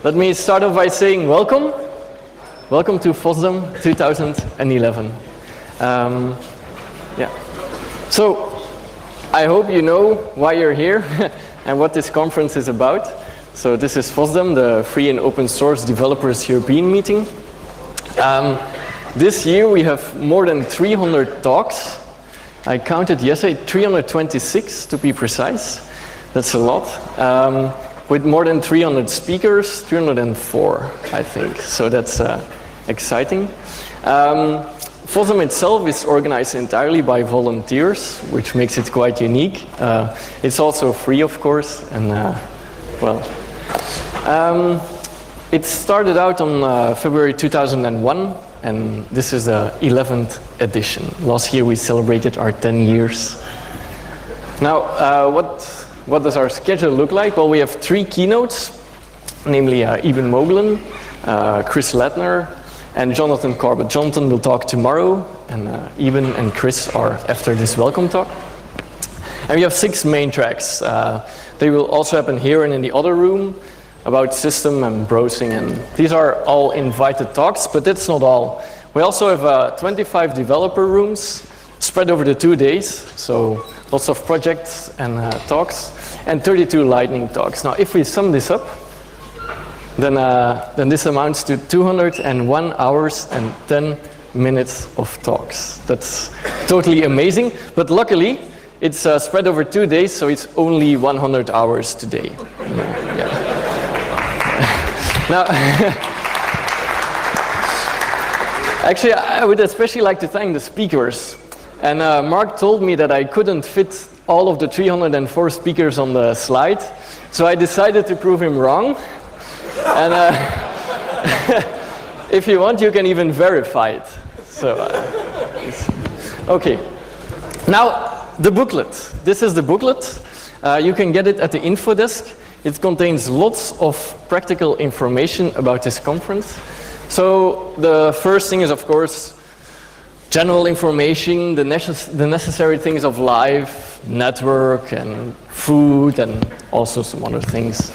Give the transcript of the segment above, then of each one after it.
Let me start off by saying welcome. Welcome to FOSDEM 2011. So, I hope you know why you're here and what this conference is about. So this is FOSDEM, the Free and Open Source Developers European meeting. This year we have more than 300 talks. I counted yesterday, 326 to be precise. That's a lot. With more than 300 speakers, 304, I think. So that's exciting. FOSDEM itself is organized entirely by volunteers, which makes it quite unique. It's also free, of course, and it started out on February 2001, and this is the 11th edition. Last year we celebrated our 10 years. Now, what does our schedule look like? Well, we have 3 keynotes, namely Eben Moglen, Chris Ledner, and Jonathan Corbett. Jonathan will talk tomorrow, and Eben and Chris are after this welcome talk. And we have 6 main tracks. They will also happen here and in the other room about system and browsing. And these are all invited talks, but that's not all. We also have 25 developer rooms spread over the 2 days. So lots of projects and talks, and 32 lightning talks. Now, if we sum this up, then this amounts to 201 hours and 10 minutes of talks. That's totally amazing, but luckily, it's spread over 2 days, so it's only 100 hours today. Now, actually, I would especially like to thank the speakers. And Mark told me that I couldn't fit all of the 304 speakers on the slide, so I decided to prove him wrong. And if you want, you can even verify it. So, okay. Now, the booklet. This is the booklet. You can get it at the info desk. It contains lots of practical information about this conference. So, the first thing is, of course, general information, the necessary things of life, network and food, and also some other things.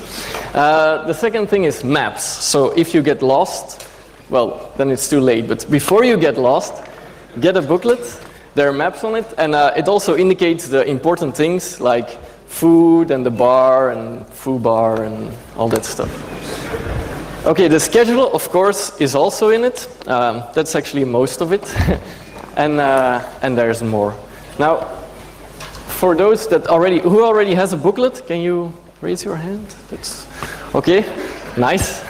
The second thing is maps. So if you get lost, well, then it's too late. But before you get lost, get a booklet. There are maps on it, and it also indicates the important things like food and the bar and foo bar and all that stuff. Okay, the schedule, of course, is also in it. That's actually most of it. And there's more. Now, for those that who already has a booklet, can you raise your hand? That's okay. Nice.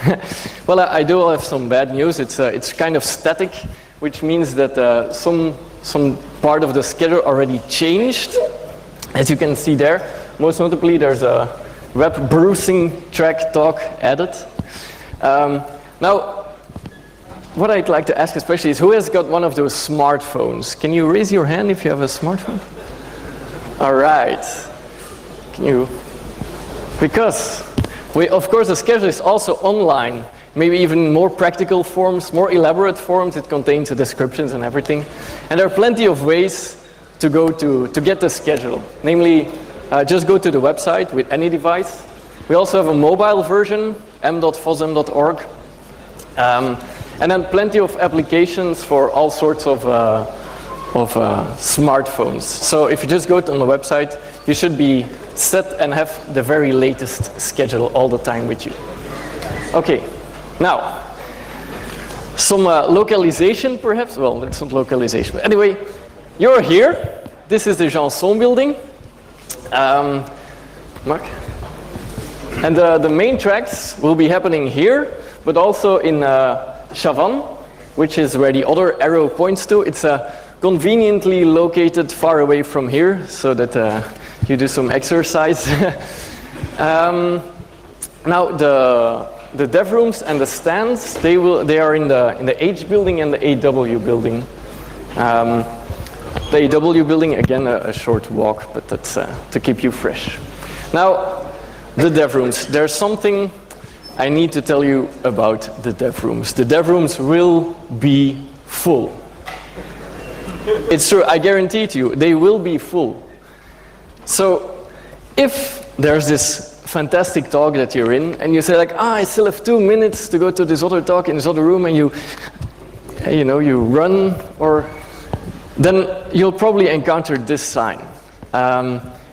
Well, I do have some bad news. It's kind of static, which means that some part of the schedule already changed, as you can see there. Most notably, there's a web browsing track talk added. Now, what I'd like to ask especially is, who has got one of those smartphones? Can you raise your hand if you have a smartphone? All right. Can you? Because, of course, the schedule is also online. Maybe even more practical forms, more elaborate forms. It contains the descriptions and everything. And there are plenty of ways to go to get the schedule. Namely, just go to the website with any device. We also have a mobile version, m.fosdem.org. And then plenty of applications for all sorts of smartphones. So if you just go on the website, you should be set and have the very latest schedule all the time with you. Okay, now, some localization perhaps. Well, that's not localization. But anyway, you're here. This is the Janson building. Mark? And the main tracks will be happening here, but also in Chavannes, which is where the other arrow points to. It's conveniently located far away from here, so that you do some exercise. Now the dev rooms and the stands, they are in the H building and the AW building. The AW building, again, a short walk, but that's to keep you fresh. Now, the dev rooms. There's something I need to tell you about the dev rooms. The dev rooms will be full. It's true, I guarantee to you, they will be full. So If there's this fantastic talk that you're in, and you say like, I still have 2 minutes to go to this other talk in this other room, and you run, or then you'll probably encounter this sign.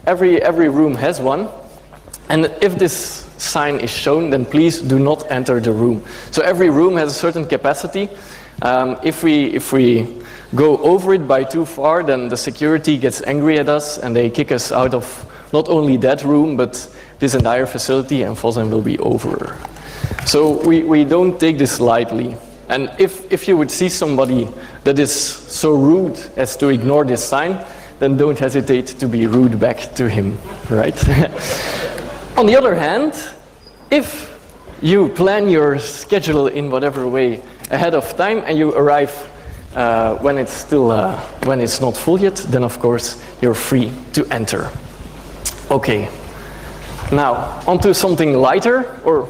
Every room has one, and if this sign is shown, then please do not enter the room. So every room has a certain capacity. If we go over it by too far, then the security gets angry at us, and they kick us out of not only that room, but this entire facility, and Fosdem will be over. So we don't take this lightly. And if you would see somebody that is so rude as to ignore this sign, then don't hesitate to be rude back to him, right? On the other hand, if you plan your schedule in whatever way ahead of time and you arrive when it's not full yet, then of course you're free to enter. Okay, now onto something lighter, or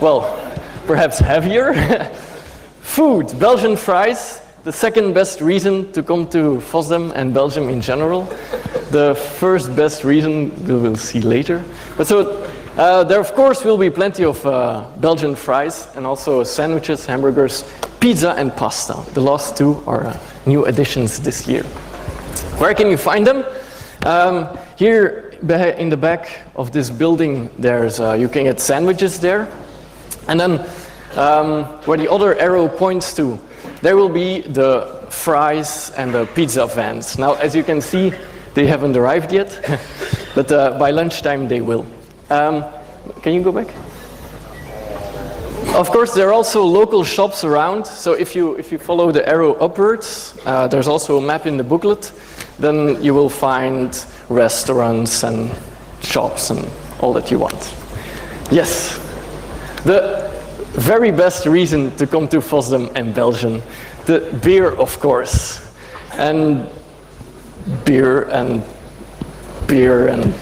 well, perhaps heavier. Food, Belgian fries, the second best reason to come to Fosdem and Belgium in general. The first best reason we will see later. But so there of course will be plenty of Belgian fries, and also sandwiches, hamburgers, pizza and pasta. The last two are new additions this year. Where can you find them? Here in the back of this building, there's you can get sandwiches there. And then where the other arrow points to, there will be the fries and the pizza vans. Now, as you can see, they haven't arrived yet, but by lunchtime they will. Can you go back? Of course, there are also local shops around. So if you follow the arrow upwards, there's also a map in the booklet. Then you will find restaurants and shops and all that you want. Yes, the very best reason to come to Fosdem and Belgium, the beer, of course, and beer and beer and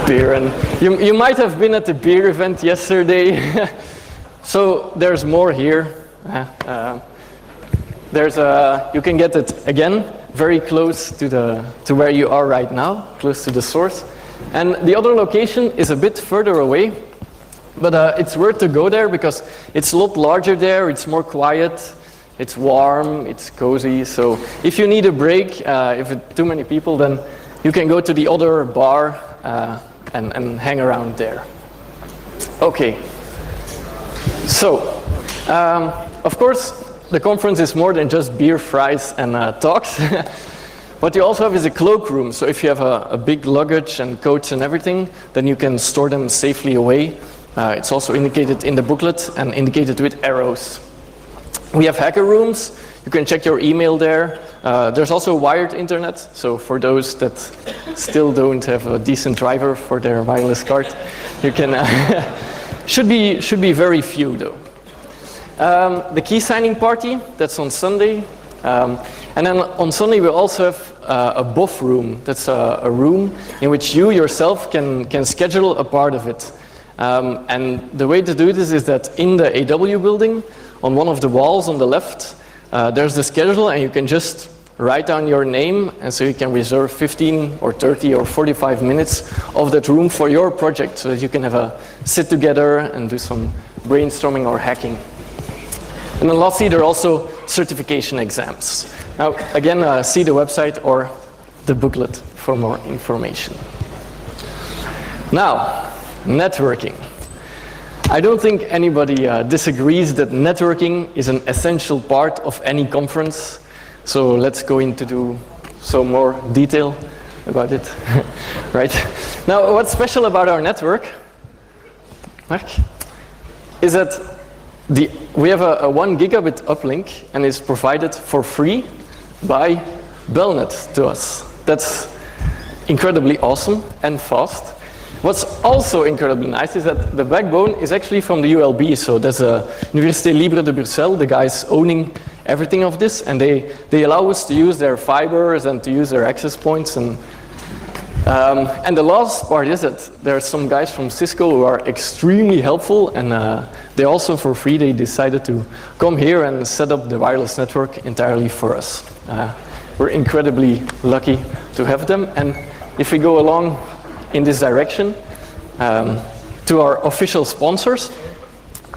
beer. And you might have been at the beer event yesterday. So there's more here. You can get it again very close to where you are right now, close to the source. And the other location is a bit further away, but it's worth to go there because it's a lot larger there, it's more quiet, it's warm, it's cozy. So if you need a break, if it's too many people, then you can go to the other bar and hang around there. Okay. So, of course, the conference is more than just beer, fries, and talks. What you also have is a cloakroom. So if you have a big luggage and coats and everything, then you can store them safely away. It's also indicated in the booklet and indicated with arrows. We have hacker rooms. You can check your email there. There's also wired internet. So for those that still don't have a decent driver for their wireless card, you can... Should be very few though. The key signing party, that's on Sunday. And then on Sunday we also have a BOF room. That's a room in which you yourself can schedule a part of it. And the way to do this is that in the AW building, on one of the walls on the left, there's the schedule, and you can just write down your name, and so you can reserve 15 or 30 or 45 minutes of that room for your project, so that you can have a sit together and do some brainstorming or hacking. And then lastly, there are also certification exams. Now, again, see the website or the booklet for more information. Now, networking. I don't think anybody disagrees that networking is an essential part of any conference. So let's go into some more detail about it, right? Now, what's special about our network, Mark, is that we have a 1 gigabit uplink, and it's provided for free by Belnet to us. That's incredibly awesome and fast. What's also incredibly nice is that the backbone is actually from the ULB, so that's Université Libre de Bruxelles, the guys owning everything of this, and they allow us to use their fibers and to use their access points. And the last part is that there are some guys from Cisco who are extremely helpful, and they also, for free, they decided to come here and set up the wireless network entirely for us. We're incredibly lucky to have them, and if we go along in this direction to our official sponsors.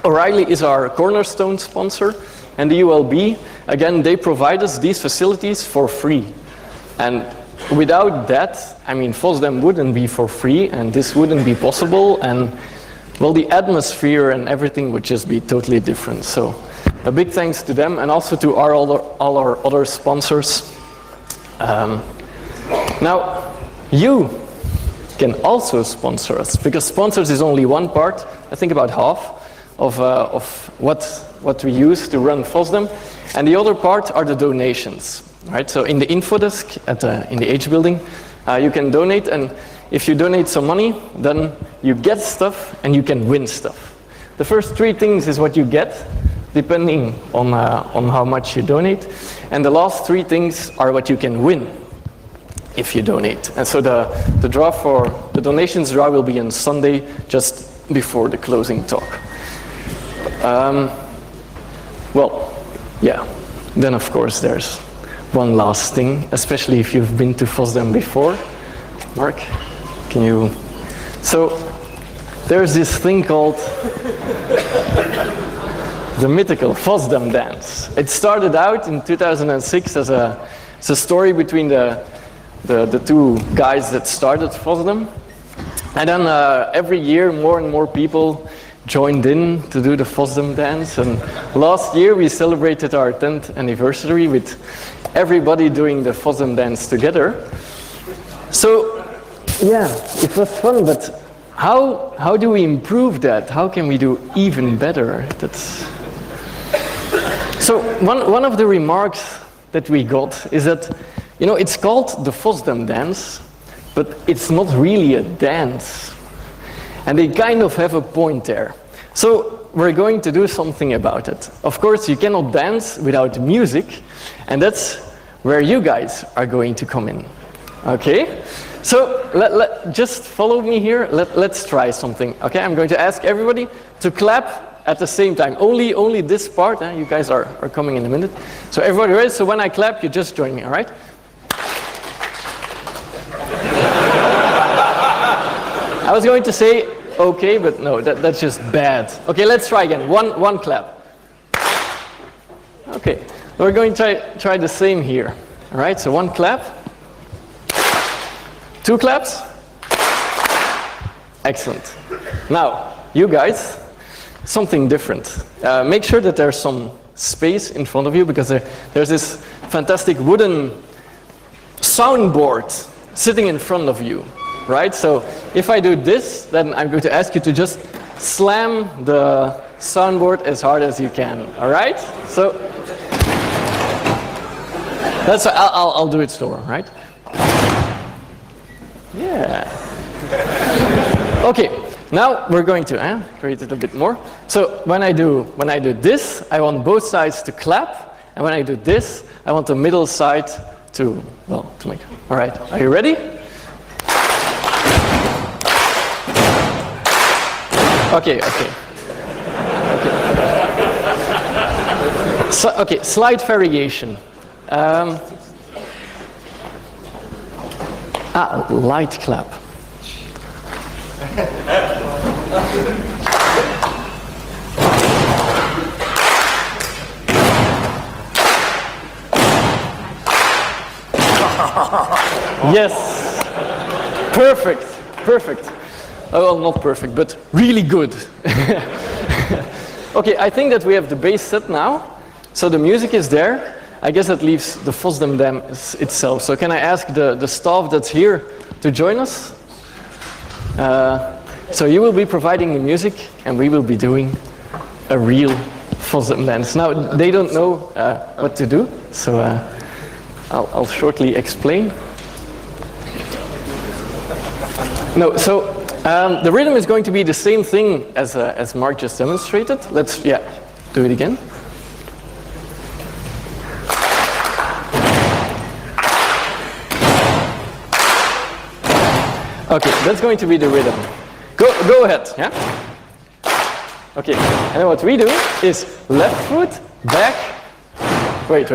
O'Reilly is our cornerstone sponsor, and the ULB, again, they provide us these facilities for free. And without that, I mean, FOSDEM wouldn't be for free, and this wouldn't be possible, and well, the atmosphere and everything would just be totally different. So a big thanks to them, and also to all our other sponsors. Now, you can also sponsor us, because sponsors is only one part, I think about half, of what we use to run FOSDEM, and the other part are the donations. Right? So in the info desk in the H building, you can donate, and if you donate some money, then you get stuff and you can win stuff. The first 3 things is what you get, depending on how much you donate, and the last 3 things are what you can win if you donate. And so the draw for the donations draw will be on Sunday, just before the closing talk. Well, yeah. Then of course there's one last thing, especially if you've been to FOSDEM before. Mark, can you? So there's this thing called the Mythical FOSDEM dance. It started out in 2006 as a story between the 2 guys that started FOSDEM. And then every year more and more people joined in to do the FOSDEM dance. And last year we celebrated our 10th anniversary with everybody doing the FOSDEM dance together. So yeah, it was fun, but how do we improve that? How can we do even better? So one of the remarks that we got is that, you know, it's called the FOSDEM dance, but it's not really a dance. And they kind of have a point there. So we're going to do something about it. Of course, you cannot dance without music, and that's where you guys are going to come in. Okay? So just follow me here. Let's try something. Okay, I'm going to ask everybody to clap at the same time. Only this part. You guys are coming in a minute. So everybody ready? So when I clap, you just join me, all right? I was going to say okay, but no, that's just bad. Okay, let's try again. One clap. Okay, we're going to try the same here. All right, so 1 clap. 2 claps. Excellent. Now, you guys, something different. Make sure that there's some space in front of you, because there's this fantastic wooden soundboard sitting in front of you. Right? So if I do this, then I'm going to ask you to just slam the soundboard as hard as you can. All right? So I'll do it slower, right? Yeah. Okay. Now we're going to create it a bit more. So when I do this, I want both sides to clap, and when I do this, I want the middle side to make. All right. Are you ready? Okay. So, okay, slight variation. Light clap. Yes. Perfect. Oh, well, not perfect, but really good. Okay, I think that we have the base set now. So the music is there. I guess that leaves the FOSDEM dance itself. So can I ask the staff that's here to join us? So you will be providing the music, and we will be doing a real FOSDEM dance. Now, they don't know what to do, so I'll shortly explain. No, so the rhythm is going to be the same thing as Mark just demonstrated. Let's, do it again. Okay, that's going to be the rhythm. Go ahead, yeah? Okay, and then what we do is left foot, back. Wait.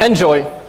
Enjoy.